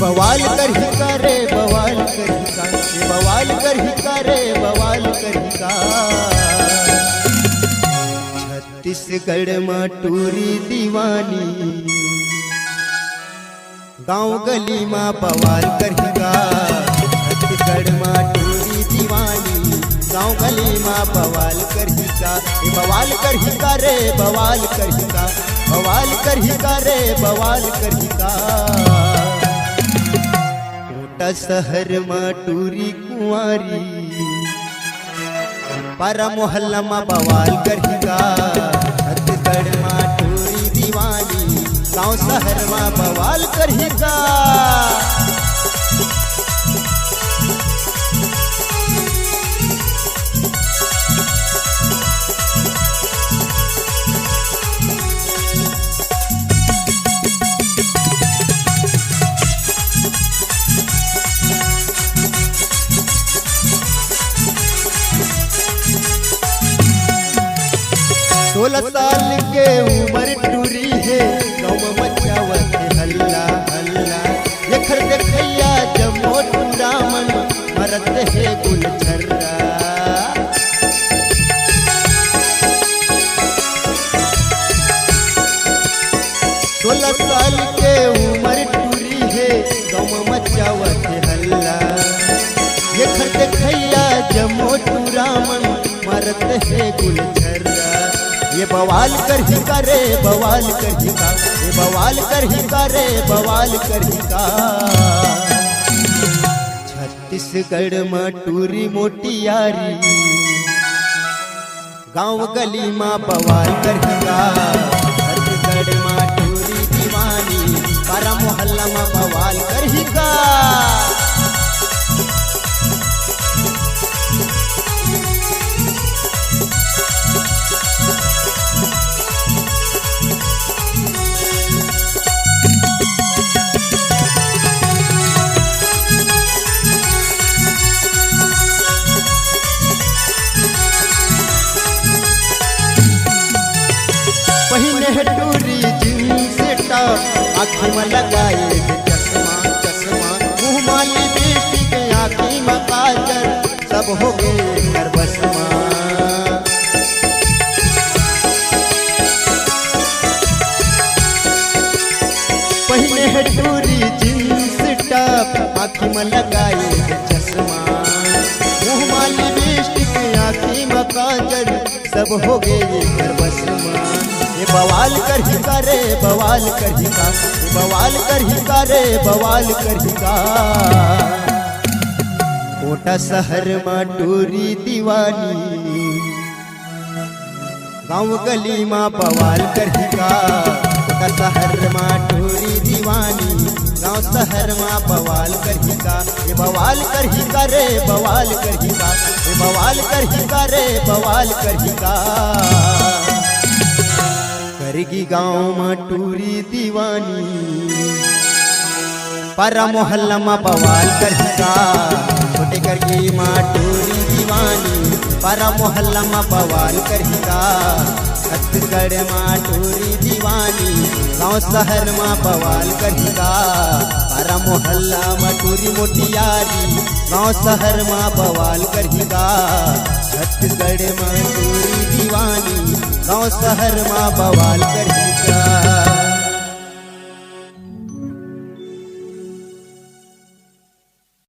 बवाल करही का रे बवाल करही का, ये बवाल करही का रे बवाल करही का। छत्तीसगढ़ में टूरी दीवानी, गांव गली में बवाल करही का। छत्तीसगढ़ में टूरी दीवानी, गांव गली में बवाल करही का। ये बवाल करही का रे बवाल करही का, बवाल करही का रे बवाल करही का। मोटा शहर में टूरी कुंवारी, पर मोहल्ला में बवाल करही का। छत्तीसगढ़ में टूरी दीवानी, गांव शहर में बवाल करही का। सोलह साल के उम्र टूरी है, गाँव में मचावत हल्ला हल्ला। ये खर देखैया जमो टूरामन, मरत है गुलछर्रा। 16 साल के उम्र टूरी है, गाँव में मचावत हल्ला। ये खर देखैया जमो टूरामन, मरत है गुलछर्रा। ये बवाल करही का रे बवाल करही का, ये बवाल करही का रे बवाल करही का। छत्तीसगढ़ में टूरी मोटियारी, गांव गली में बवाल करही का। छत्तीसगढ़ में टूरी दीवानी, पारा मोहल्ला में बवाल करही का। पहने टूरी जींस टॉप, आँखों में लगाए चश्मा चश्मा। मुँह में लिपस्टिक, आँखी में काजल, सब हो गए नरबसमा। पहने टूरी जींस टॉप, आँखी में लगाए चश्मा। मुँह में लिपस्टिक, आँखी में काजल, सब हो गए नरबसमा। ये बवाल करही का रे बवाल करही का, ये बवाल करही का रे बवाल करही का। मोटा शहर में टूरी दीवानी, गाँव गली में बवाल करही का। मोटा शहर में टूरी दीवानी, गाँव शहर में बवाल करही का। ये बवाल करही का रे बवाल करही का, ये बवाल करही का रे बवाल करही का। करगी गाँव में टूरी दीवानी, पारा मोहल्ला में बवाल करही का। छोटे करगी में टूरी दीवानी, पारा मोहल्ला में बवाल करही का। छत्तीसगढ़ में टूरी दीवानी, गाँव शहर में बवाल करही का। पारा मोहल्ला में टूरी मोटियारी, गाँव शहर में बवाल करही का। छत्तीसगढ़ में टूरी दीवानी, गाँव शहर में बवाल